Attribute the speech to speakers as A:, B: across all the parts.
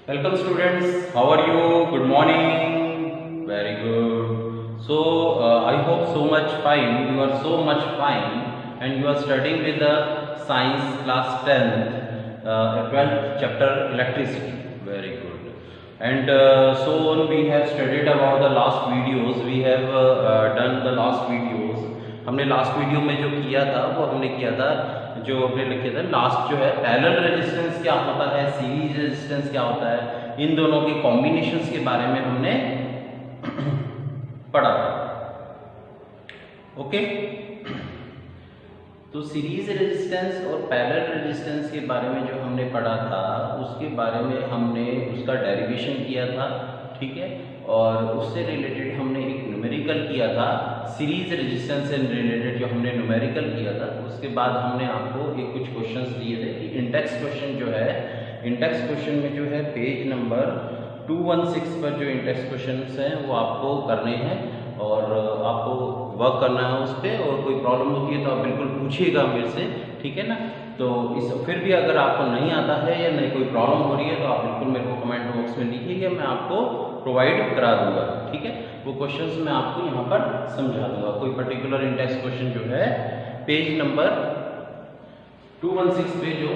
A: Welcome students, how are you? Good morning. Very good. So I hope so much fine. You are so much fine, and you are studying with the science class 10th, 12th chapter electricity. Very good. And so on we have studied about the last videos. We have done the last videos. हमने last video में जो किया था वो हमने किया था जो हमने लिखे थे लास्ट जो है पैरेलल रेजिस्टेंस क्या होता है, सीरीज रेजिस्टेंस क्या होता है, इन दोनों के कॉम्बिनेशंस के बारे में हमने पढ़ा था। ओके, तो सीरीज रेजिस्टेंस और पैरेलल रेजिस्टेंस के बारे में जो हमने पढ़ा था उसके बारे में हमने उसका डेरिवेशन किया था, ठीक है। और उससे रिलेटेड हमने एक न्यूमेरिकल किया था, सीरीज रेजिस्टेंस से रिलेटेड जो हमने न्यूमेरिकल किया था। उसके बाद हमने आपको एक कुछ क्वेश्चंस दिए थे कि इंडेक्स क्वेश्चन जो है, इंडेक्स क्वेश्चन में जो है पेज नंबर 216 पर जो इंडेक्स क्वेश्चंस हैं वो आपको करने हैं और आपको वर्क करना है उस पर। और कोई प्रॉब्लम होती है तो आप बिल्कुल पूछिएगा मेरे से, ठीक है ना। तो इस फिर भी अगर आपको नहीं आता है या नहीं कोई प्रॉब्लम हो रही है तो आप बिल्कुल मेरे को कमेंट बॉक्स में लिखिएगा, मैं आपको प्रोवाइड करा दूंगा, ठीक है। वो क्वेश्चंस मैं आपको यहाँ पर समझा दूंगा। कोई पर्टिकुलर इंडेक्स क्वेश्चन जो है पेज नंबर 216 पे जो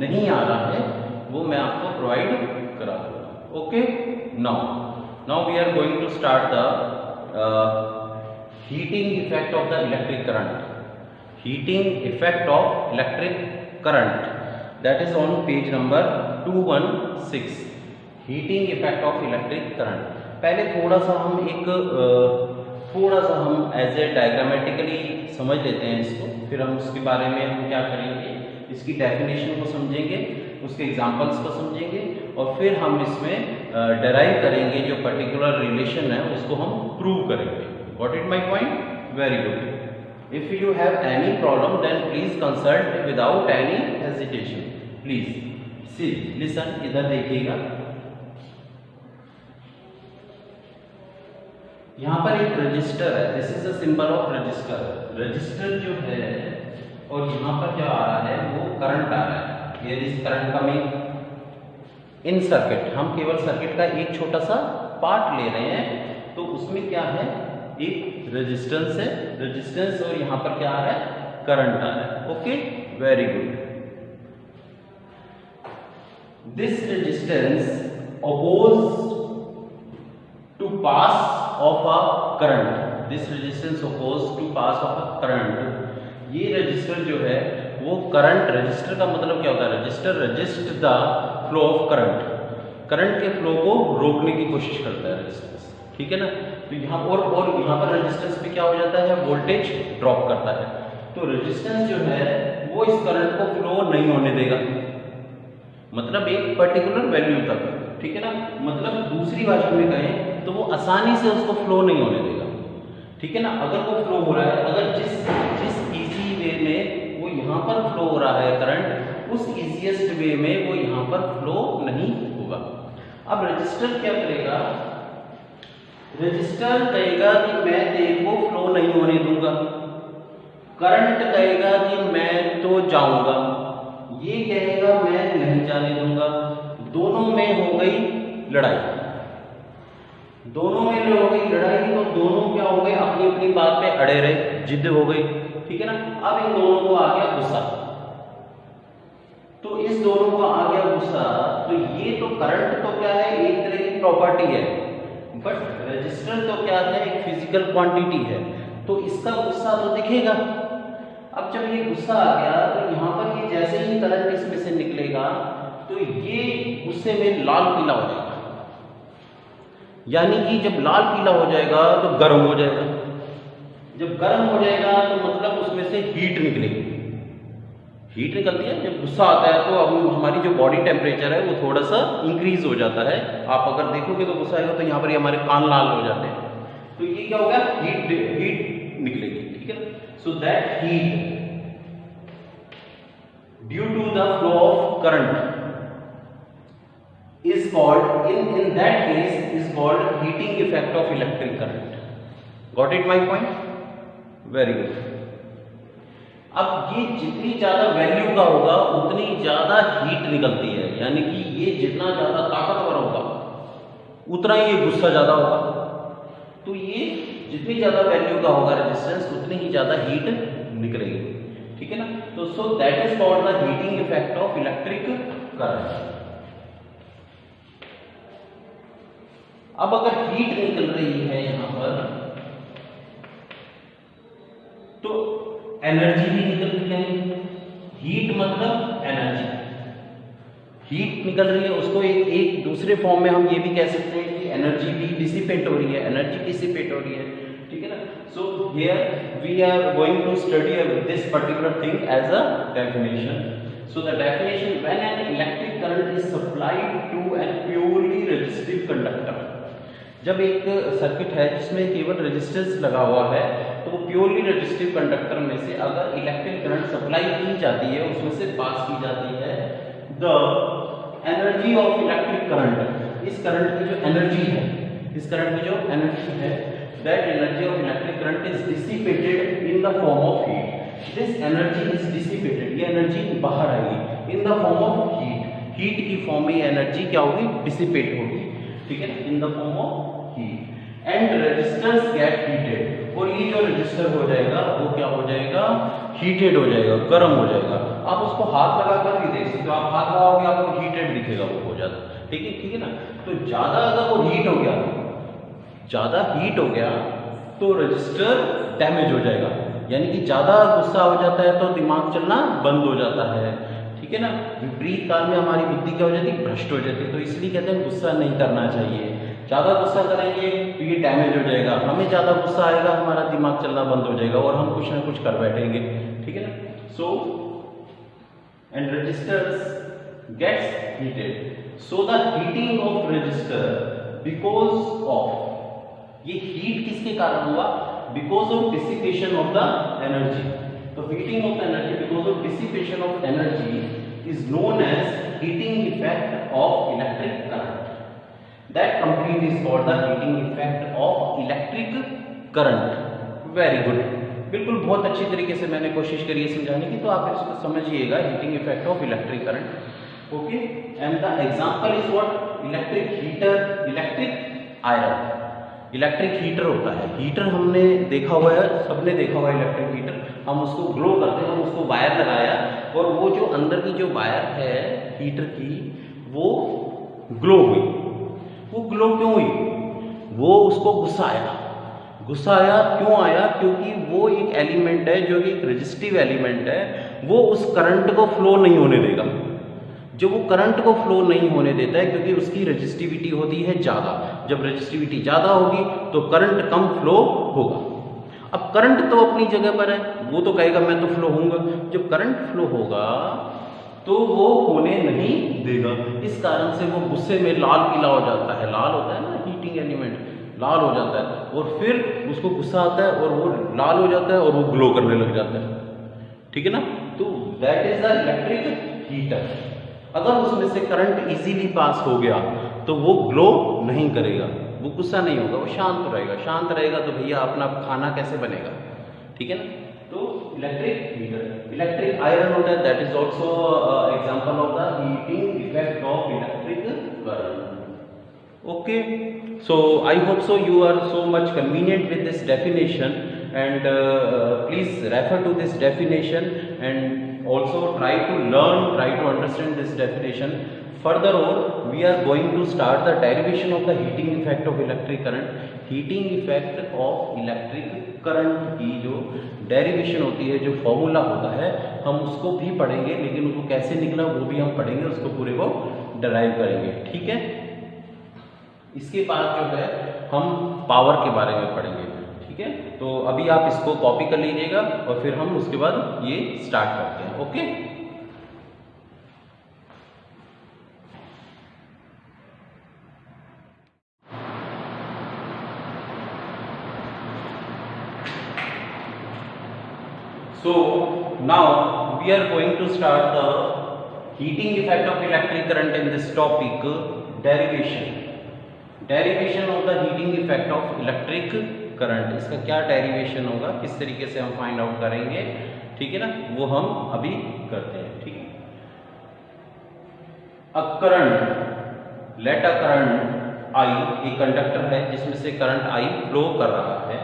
A: नहीं आ रहा है वो मैं आपको प्रोवाइड करा दूंगा। Okay, now we are going to start the heating effect of the electric current. Heating effect of electric current, that is on page number 216, heating effect of electric current. पहले थोड़ा सा हम एज ए डायग्रामेटिकली समझ लेते हैं इसको, फिर हम उसके बारे में हम क्या करेंगे, इसकी डेफिनेशन को समझेंगे, उसके एग्जांपल्स को समझेंगे और फिर हम इसमें डेराइव करेंगे जो पर्टिकुलर रिलेशन है उसको हम प्रूव करेंगे। Got it my point? Very good. If you have any problem, then please consult without any hesitation. Please see, listen. इधर देखिएगा, यहाँ पर एक रजिस्टर है। This is the symbol of register. Register जो है और यहाँ पर जो आ रहा है वो करंट आ रहा है। ये इस करंट कमिंग इन सर्किट। हम केवल सर्किट का एक छोटा सा पार्ट ले रहे हैं, तो उसमें क्या है, एक रेजिस्टेंस है, रेजिस्टेंस, और यहां पर क्या आ रहा है, करंट आ रहा है। Okay, very good. This resistance oppose to pass of a current. This resistance oppose to pass of a current. ये रजिस्टर जो है वो करंट, रजिस्टर का मतलब क्या होता है, register resist the flow of current. Current के फ्लो को रोकने की कोशिश करता है रजिस्टेंस, ठीक है ना। तो यहाँ और यहाँ पर रेजिस्टेंस पे क्या हो जाता है, वोल्टेज ड्रॉप करता है। तो रेजिस्टेंस जो है वो इस करंट को फ्लो नहीं होने देगा, मतलब एक पर्टिकुलर वैल्यू तक, ठीक है ना। मतलब दूसरी भाषा में कहें तो वो आसानी से उसको फ्लो नहीं होने देगा, ठीक है ना। अगर वो फ्लो हो रहा है, अगर जिस इजी वे में वो यहाँ पर फ्लो हो रहा है करंट, उस इजीएस्ट वे में वो यहाँ पर फ्लो नहीं होगा। अब रजिस्टर क्या करेगा, रजिस्टर कहेगा कि मैं तेरे को फ्लो नहीं होने दूंगा, करंट कहेगा कि मैं तो जाऊंगा, ये कहेगा मैं नहीं जाने दूंगा। दोनों में हो गई लड़ाई, दोनों में हो गई लड़ाई, तो दोनों क्या हो गए, अपनी अपनी बात पे अड़े रहे, जिद हो गई, ठीक है ना। अब इन दोनों को आ गया गुस्सा, तो इस दोनों को आ गया गुस्सा। तो ये तो करंट तो क्या है, एक तरह की प्रॉपर्टी है, बट रजिस्टर तो क्या है, एक फिजिकल क्वांटिटी है, तो इसका गुस्सा तो दिखेगा। अब जब ये गुस्सा आ गया तो यहाँ पर ये जैसे ही करंट इसमें से निकलेगा तो ये गुस्से में लाल पीला हो जाएगा, यानी कि जब लाल पीला हो जाएगा तो गर्म हो जाएगा। जब गर्म हो जाएगा तो मतलब उसमें से हीट निकलेगी, हीट निकलती है। जब गुस्सा आता है तो अब हमारी जो बॉडी टेम्परेचर है वो थोड़ा सा इंक्रीज हो जाता है। आप अगर देखोगे तो गुस्सा आएगा तो यहाँ पर हमारे कान लाल हो जाते हैं, तो ये क्या होगा, हीट निकलेगी, ठीक है। So that heat due to the flow of current is called in that case is called heating effect of electric current. Got it my point? Very good. अब ये जितनी ज्यादा वैल्यू का होगा उतनी ज्यादा हीट निकलती है, यानी कि ये जितना ज़्यादा ताकतवर होगा उतना ही ये गुस्सा ज़्यादा होगा। तो ये जितनी ज़्यादा वैल्यू का होगा रेजिस्टेंस उतनी ही ज़्यादा हीट निकलेगी, ठीक है ना। तो सो that is called the heating effect of electric current. अब अगर हीट निकल रही है यहां पर तो एनर्जी भी निकल रही है। हीट मतलब एनर्जी, हीट निकल रही है, उसको एक दूसरे फॉर्म में हम ये भी कह सकते हैं कि एनर्जी भी डिसिपेट हो रही है, एनर्जी डिसिपेट हो रही है, ठीक है ना। So here we are going to study this particular thing as a definition. So the definition, when an electric current is supplied to an purely resistive conductor, जब एक सर्किट है जिसमें केवल रेजिस्टेंस लगा हुआ है तो वो प्योरली रेजिस्टिव कंडक्टर में से अगर इलेक्ट्रिक करंट सप्लाई की जाती है, उसमें से पास की जाती है, the energy of electric current, इस करंट की जो एनर्जी है, इस करंट की जो एनर्जी है, that energy of electric current is dissipated in the form of heat. This energy is dissipated, ये एनर्जी बाहर आएगी in the form of heat, heat की फॉर्म में एनर्जी क्या होगी, डिसिपेट होगी, ठीक है, in the form of heat. And resistance gate heated, और ये जो रजिस्टर हो जाएगा वो क्या हो जाएगा, हीटेड हो जाएगा, गर्म हो जाएगा। आप उसको हाथ लगाकर भी देख सकते हो, आप हाथ लगाओगे आपको हीटेड दिखेगा वो हो जाता, ठीक है ना। तो ज्यादा अगर वो हीट हो गया, ज्यादा हीट हो गया तो रजिस्टर डैमेज हो जाएगा, यानी कि ज्यादा गुस्सा हो जाता है तो दिमाग चलना बंद हो जाता है, ठीक है ना। विपरीत काल में हमारी बुद्धि क्या हो जाती है, भ्रष्ट हो जाती है। तो इसलिए कहते हैं गुस्सा नहीं करना चाहिए, ज्यादा गुस्सा करेंगे तो ये डैमेज हो जाएगा, हमें ज्यादा गुस्सा आएगा हमारा दिमाग चलना बंद हो जाएगा और हम कुछ ना कुछ कर बैठेंगे, ठीक है ना। So and resistors gets heated, so the heating of resistor because of, ये हीट किसके कारण हुआ, because of dissipation of the energy. तो heating of the energy because of dissipation of energy is known as heating effect of electric current. That complete is called the heating effect of electric current. Very good. बिल्कुल बहुत अच्छी तरीके से मैंने कोशिश करी है समझाने की, तो आप इसको समझिएगा, heating effect of electric current. Okay, and the example is what, electric heater, electric iron. Electric heater होता है, हीटर हमने देखा हुआ है, सबने देखा हुआ है इलेक्ट्रिक हीटर, हम उसको ग्लो करते हैं, हम उसको वायर लगाया और वो जो अंदर की जो वायर है हीटर की वो ग्लो हुई। वो ग्लो क्यों हुई, वो उसको गुस्सा आया, गुस्सा आया क्यों आया, क्योंकि वो एक एलिमेंट है जो एक रेजिस्टिव एलिमेंट है, वो उस करंट को फ्लो नहीं होने देगा। जो वो करंट को फ्लो नहीं होने देता है क्योंकि उसकी रेजिस्टिविटी होती है ज़्यादा, जब रेजिस्टिविटी ज़्यादा होगी तो करंट कम फ्लो होगा। अब करंट तो अपनी जगह पर है, वो तो कहेगा मैं तो फ्लो होऊंगा, जब करंट फ्लो होगा तो वो होने नहीं देगा, इस कारण से वो गुस्से में लाल पीला हो जाता है, लाल होता है ना हीटिंग एलिमेंट, लाल हो जाता है और फिर उसको गुस्सा आता है और वो लाल हो जाता है और वो ग्लो करने लग जाता है, ठीक है ना। तो that is the electric heater. अगर उसमें से करंट इजीली पास हो गया तो वो ग्लो नहीं करेगा, वो गुस्सा नहीं होगा, वो शांत रहेगा, शांत रहेगा तो भैया अपना खाना कैसे बनेगा, ठीक है ना। तो इलेक्ट्रिक हीटर, इलेक्ट्रिक आयरन होता है, that is also example of the heating effect of electric current. Okay, so I hope so you are so much convenient with this definition, and please refer to this definition and also try to learn, try to understand this definition. Further on we are going to start the derivation of the heating effect of electric current. heating effect of electric current की जो derivation होती है, जो formula होता है, हम उसको भी पढ़ेंगे, लेकिन उसको कैसे निकला वो भी हम पढ़ेंगे, उसको पूरे को डराइव करेंगे, ठीक है। इसके बाद जो है हम पावर के बारे में पढ़ेंगे, ठीक है। तो अभी आप इसको कॉपी कर लीजिएगा और फिर हम उसके बाद ये स्टार्ट करते हैं, okay. So now we are going to start the heating effect of electric current in this topic, derivation. Derivation of the heating effect of electric current, इसका क्या डेरिवेशन होगा, किस तरीके से हम फाइंड आउट करेंगे, ठीक है ना, वो हम अभी करते हैं, ठीक है। A current, let a current I, एक कंडक्टर है जिसमें से करंट आई फ्लो कर रहा है,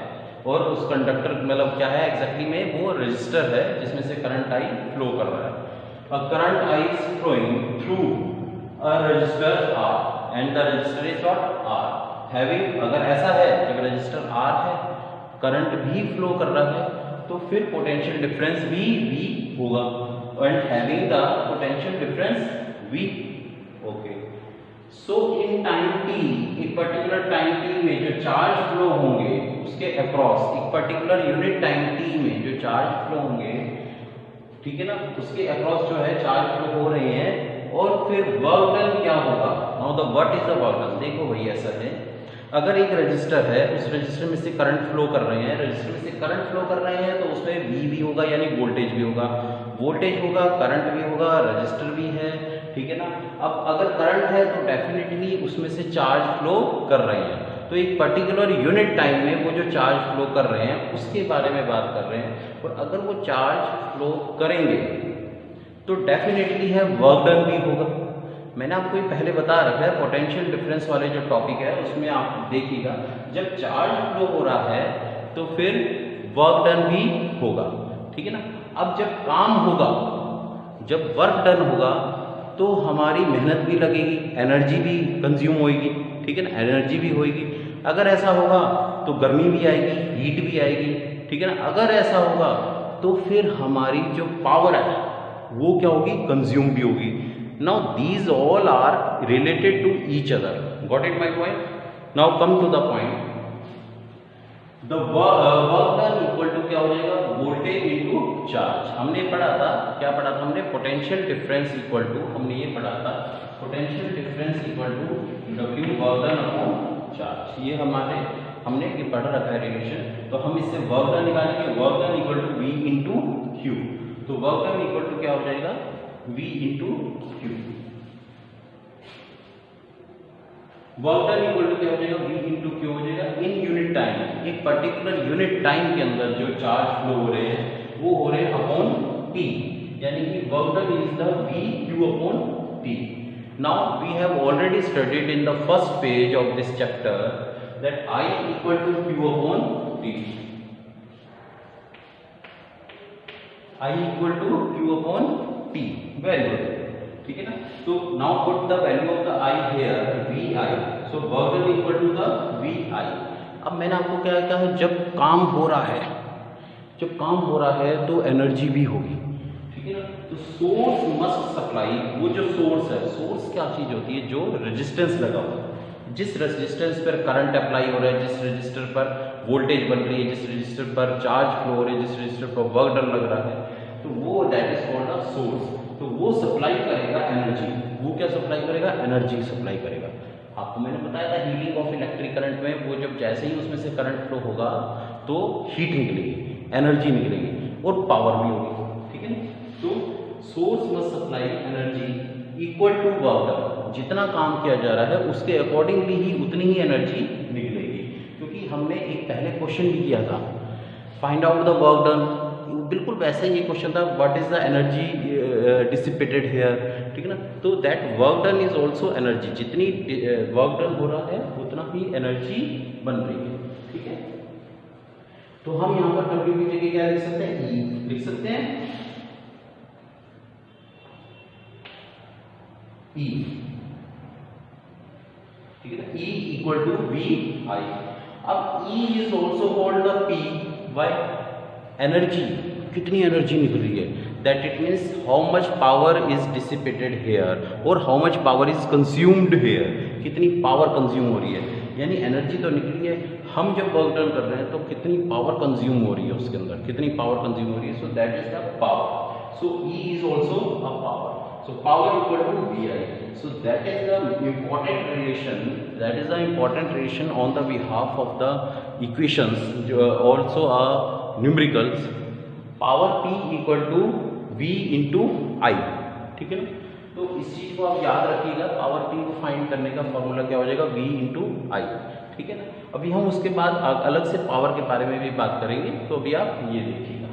A: और उस कंडक्टर मतलब क्या है एग्जैक्टली में, वो रजिस्टर है जिसमें से करंट आई फ्लो कर रहा है। A current I is flowing through a resistor R and the resistor is what are having, अगर ऐसा है कि रजिस्टर आर है, करंट भी फ्लो कर रहा है, तो फिर पोटेंशियल डिफरेंस भी V होगा, and having the potential difference V। Okay, so in time t, एक पर्टिकुलर टाइम t में जो चार्ज फ्लो होंगे उसके अक्रॉस, एक पर्टिकुलर यूनिट टाइम t में जो चार्ज फ्लो होंगे, ठीक है ना, उसके अक्रॉस जो है चार्ज फ्लो हो रहे हैं, और फिर वर्क डन क्या होगा। Now the what is the work done, देखो भाई ऐसा है, अगर एक रजिस्टर है, उस रजिस्टर में से करंट फ्लो कर रहे हैं, रजिस्टर में से करंट फ्लो कर रहे हैं, तो उसमें V भी होगा, यानी वोल्टेज भी होगा, वोल्टेज होगा, करंट भी होगा, रजिस्टर भी है, ठीक है ना। अब अगर करंट है तो डेफिनेटली उसमें से चार्ज फ्लो कर रहे हैं, तो एक पर्टिकुलर यूनिट टाइम में वो जो चार्ज फ्लो कर रहे हैं उसके बारे में बात कर रहे हैं, और अगर वो चार्ज फ्लो करेंगे तो डेफिनेटली है वर्क डन भी होगा। मैंने आपको ये पहले बता रखा है, पोटेंशियल डिफरेंस वाले जो टॉपिक है उसमें आप देखिएगा, जब चार्ज फ्लो हो रहा है तो फिर वर्क डन भी होगा, ठीक है ना। अब जब काम होगा, जब वर्क डन होगा, तो हमारी मेहनत भी लगेगी, एनर्जी भी कंज्यूम होगी, ठीक है ना, एनर्जी भी होगी। अगर ऐसा होगा तो गर्मी भी आएगी, हीट भी आएगी, ठीक है ना। अगर ऐसा होगा तो फिर हमारी जो पावर है वो क्या होगी, कंज्यूम भी होगी। Now these all are related to each other. Got it my point? Now come to the point. The work done equal to क्या हो जाएगा, वोल्टेज इनटू चार्ज। हमने पढ़ा था, क्या पढ़ा था हमने, पोटेंशियल डिफरेंस इक्वल टू, हमने ये पढ़ा था potential difference equal to W work done upon charge. ये हमने ये पढ़ रखा है रिलेशन, तो हम इससे वर्क डन निकालेंगे, work done equal to V into Q। तो वर्क डन इक्वल टू क्या हो जाएगा, V into Q। Work done equal to क्या हो जाएगा, V इंटू Q हो जाएगा। इन यूनिट टाइम, एक पर्टिकुलर यूनिट टाइम के अंदर जो चार्ज फ्लो हो रहे हैं वो हो रहे हैं अपॉन T, यानी कि work done is the V Q upon T। Now we have already studied in the first page of this chapter that I equal to Q upon T। I equal to Q upon T, very good, ठीक है ना। तो now put the value of the I here, VI, so work done equal to the VI। अब मैंने आपको क्या कहा है, जब काम हो रहा है, जब काम हो रहा है तो एनर्जी भी होगी, ठीक है ना। तो सोर्स मस्ट सप्लाई, वो जो सोर्स है, सोर्स क्या चीज होती है, जो रेजिस्टेंस लगा हुआ है, जिस रेजिस्टेंस पर करंट अप्लाई हो रहा है, जिस रजिस्टर पर वोल्टेज बन रही है, जिस रजिस्टर पर चार्ज फ्लो हो रहा है, जिस रजिस्टर पर वर्क डन लग रहा है, तो वो that is called a source. तो वो सप्लाई करेगा एनर्जी, वो क्या सप्लाई करेगा, एनर्जी सप्लाई करेगा। आपको मैंने बताया था हीटिंग ऑफ इलेक्ट्रिक करंट में, वो जब जैसे ही उसमें से करंट फ्लो होगा तो हीट निकलेगी, एनर्जी निकलेगी, और पावर भी होगी, ठीक है ना। तो source must supply energy equal to work done, जितना काम किया जा रहा है उसके अकॉर्डिंगली ही उतनी ही एनर्जी निकलेगी। क्योंकि हमने एक पहले क्वेश्चन भी किया था, find out the work done, बिल्कुल वैसा ही ये क्वेश्चन था, what is the energy dissipated here, ठीक है ना। तो that work done is also energy, जितनी वर्क डन हो रहा है उतना ही एनर्जी बन रही है, ठीक है। तो हम यहाँ पर W की जगह क्या लिख सकते हैं, E लिख सकते हैं, E, ठीक है ना, E इक्वल टू VI। अब E is also called the P, why, energy, कितनी एनर्जी निकल रही है, that it means how much power is dissipated here और how much power is consumed here, कितनी पावर कंज्यूम हो रही है, यानी एनर्जी तो निकली है, हम जब वर्क डन कर रहे हैं तो कितनी पावर कंज्यूम हो रही है उसके अंदर, कितनी पावर कंज्यूम हो रही है, so that is the power. So E is also a power, so power equal to VI, so that is the important relation, that is the important relation on the behalf of the equations, also numericals, power P equal to V into I, ठीक है ना। तो इस चीज को आप याद रखिएगा, पावर P को फाइंड करने का फॉर्मूला क्या हो जाएगा, V into I, ठीक है ना। अभी हम उसके बाद अलग से पावर के बारे में भी बात करेंगे, तो अभी आप ये देखिएगा।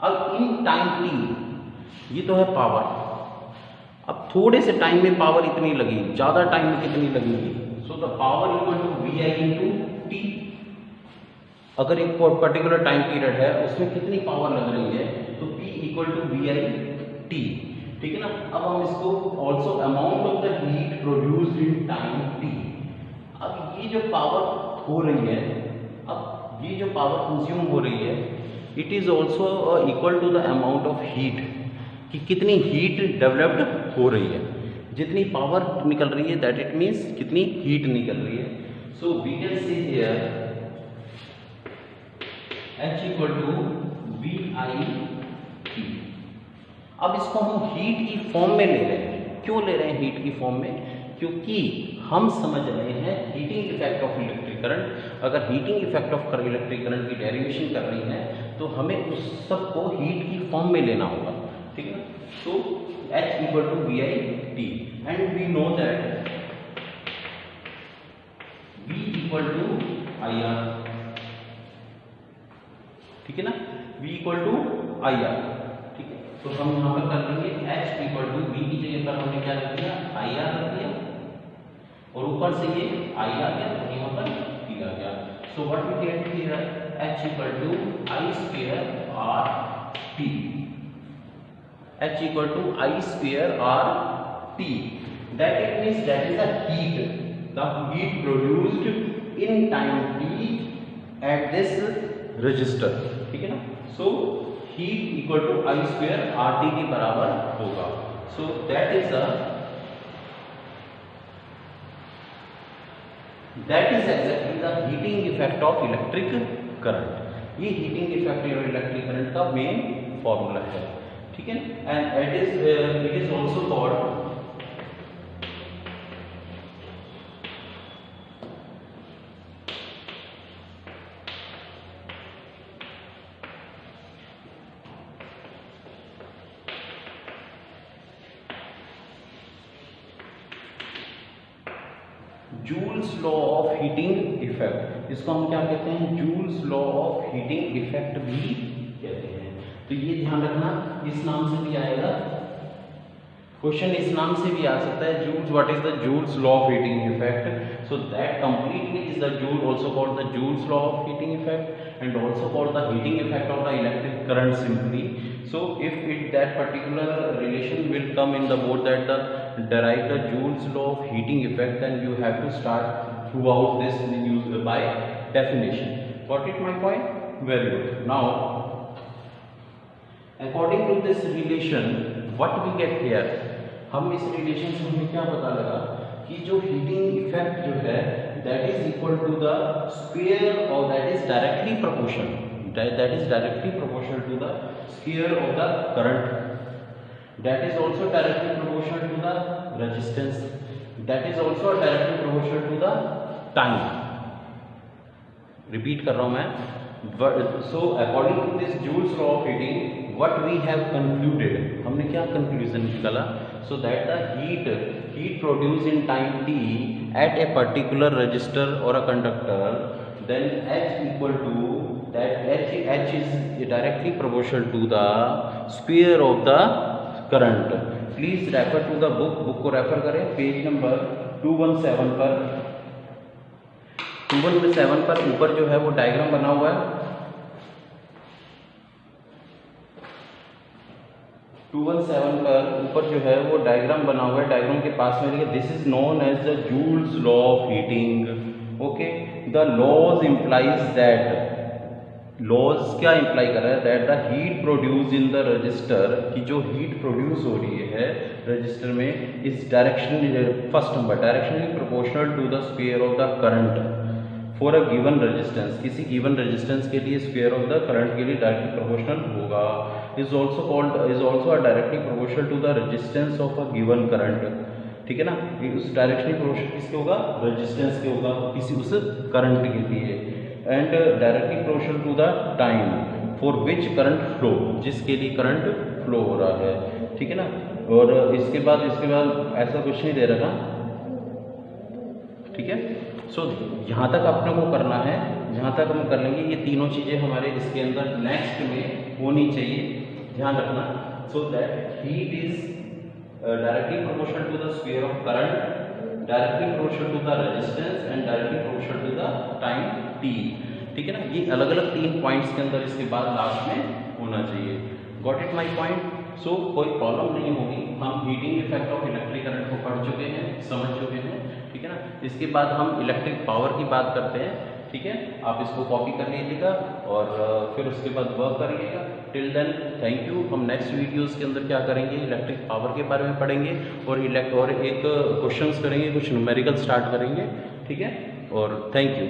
A: अब इन टाइम T, ये तो है पावर, अब थोड़े से टाइम में पावर इतनी लगी, ज़्यादा टाइम में कितनी लगेगी? So the power equal to V I into T. अगर एक पर्टिकुलर टाइम पीरियड है उसमें कितनी पावर लग रही है, तो P equal to V I T, ठीक है ना। अब हम इसको also amount of the heat produced in time T. अब ये जो पावर हो रही है, अब ये जो पावर कंज्यूम हो रही है, it is also equal to the amount of heat, कि कितनी हीट डेवलप्ड हो रही है। जितनी पावर निकल रही है दैट इट मीन्स कितनी हीट निकल रही है। So we can say here H equal to V I T. अब इसको हम हीट की फॉर्म में ले रहे हैं। क्यों ले रहे हैं हीट की फॉर्म में? क्योंकि हम समझ रहे हैं heating effect of electric current. अगर heating effect of electric current की डेरिवेशन करनी है तो हमें उस सब को हीट की फॉर्म में लेना होगा, ठीक है। तो H equal to V I T and we know that V equal to I R, ठीक है ना, V equal to I R, ठीक है। तो हम यहाँ पर कर लेंगे H इक्वल टू V की जगह पर हमने क्या रख दिया, आई आर रख दिया, और ऊपर से ये आई आ गया, तो यहाँ पर T आ गया। So what we get here, H equal to I square R T, H equal to I square R T. That it means that is the heat produced in time t at this resistor, ठीक है ना। So heat equal to I square R T के बराबर होगा। So that is exactly the heating effect of electric current. ये heating effect of electric current का main formula है, ठीक है। And it is also called joules law of heating effect. इसको हम क्या कहते हैं, joules law of heating effect भी कहते हैं। तो ये ध्यान रखना, इस नाम से भी आएगा क्वेश्चन, इस नाम से भी आ सकता है, Joule's, what is the Joule's law of heating effect. So that completely is the Joule, also called the Joule's law of heating effect and also called the heating effect of the electric current simply. So if that particular relation will come in the board that derive the Joule's law of heating effect, then you have to start throughout this use by definition. Got it my point? Very good. Now according to this relation what we get here, हम इस relation से हमें क्या पता लगा कि जो heating effect जो है that is equal to the square or that is directly proportional to the square of the current, that is also directly proportional to the resistance, that is also directly proportional to the time. Repeat कर रहा हूँ मैं। So according to this Joule's law of heating, what we have concluded, हमने क्या conclusion निकाला? So that the heat produced in time t at a particular resistor or a conductor, then H equal to that H is directly proportional to the square of the current. Please refer to the book को refer करें, page number 217 पर। 217 पर ऊपर जो है वो diagram बना हुआ है। 217 पर ऊपर जो है वो डायग्राम बना हुआ है। डायग्राम के पास में देखिए, this is known as the Joule's law of heating. Okay, the laws implies that, laws क्या इंप्लाई कर रहा है, that the heat produce in the resistor, की जो हीट प्रोड्यूस हो रही है रजिस्टर में, is direction, first number directionally proportional to the square of the current for a given resistance. किसी गिवन रेजिस्टेंस के लिए स्क्वायर ऑफ द करंट के लिए डायरेक्टली प्रोपोर्शनल होगा। Is also directly proportional to the resistance of a given current, ठीक है ना। उस डायरेक्शनली प्रोपोर्शनल किसके होगा, रेजिस्टेंस के होगा, किसी उस करंट के लिए। And directly proportional to the time for which current flow, जिसके लिए करंट फ्लो हो रहा है, ठीक है ना। और इसके बाद ऐसा कुछ नहीं दे रखा, ठीक है। सो यहाँ तक अपने को करना है, जहाँ तक हम कर लेंगे ये तीनों चीज़ें हमारे इसके अंदर नेक्स्ट में होनी चाहिए, ध्यान रखना। So that heat is directly proportional to the square of current, directly proportional to the resistance and directly proportional to the time t। ठीक है ना, ये अलग अलग 3 पॉइंट्स के अंदर इसके बाद लास्ट में होना चाहिए। Got it my point? So कोई प्रॉब्लम नहीं होगी, हम heating effect of electric current को पढ़ चुके हैं, समझ चुके हैं। ठीक है ना, इसके बाद हम इलेक्ट्रिक पावर की बात करते हैं। ठीक है, आप इसको कॉपी कर लीजिएगा और फिर उसके बाद वर्क करिएगा। Till then thank you. हम नेक्स्ट वीडियोस के अंदर क्या करेंगे, इलेक्ट्रिक पावर के बारे में पढ़ेंगे और एक क्वेश्चंस करेंगे, कुछ न्यूमेरिकल स्टार्ट करेंगे। ठीक है, और थैंक यू।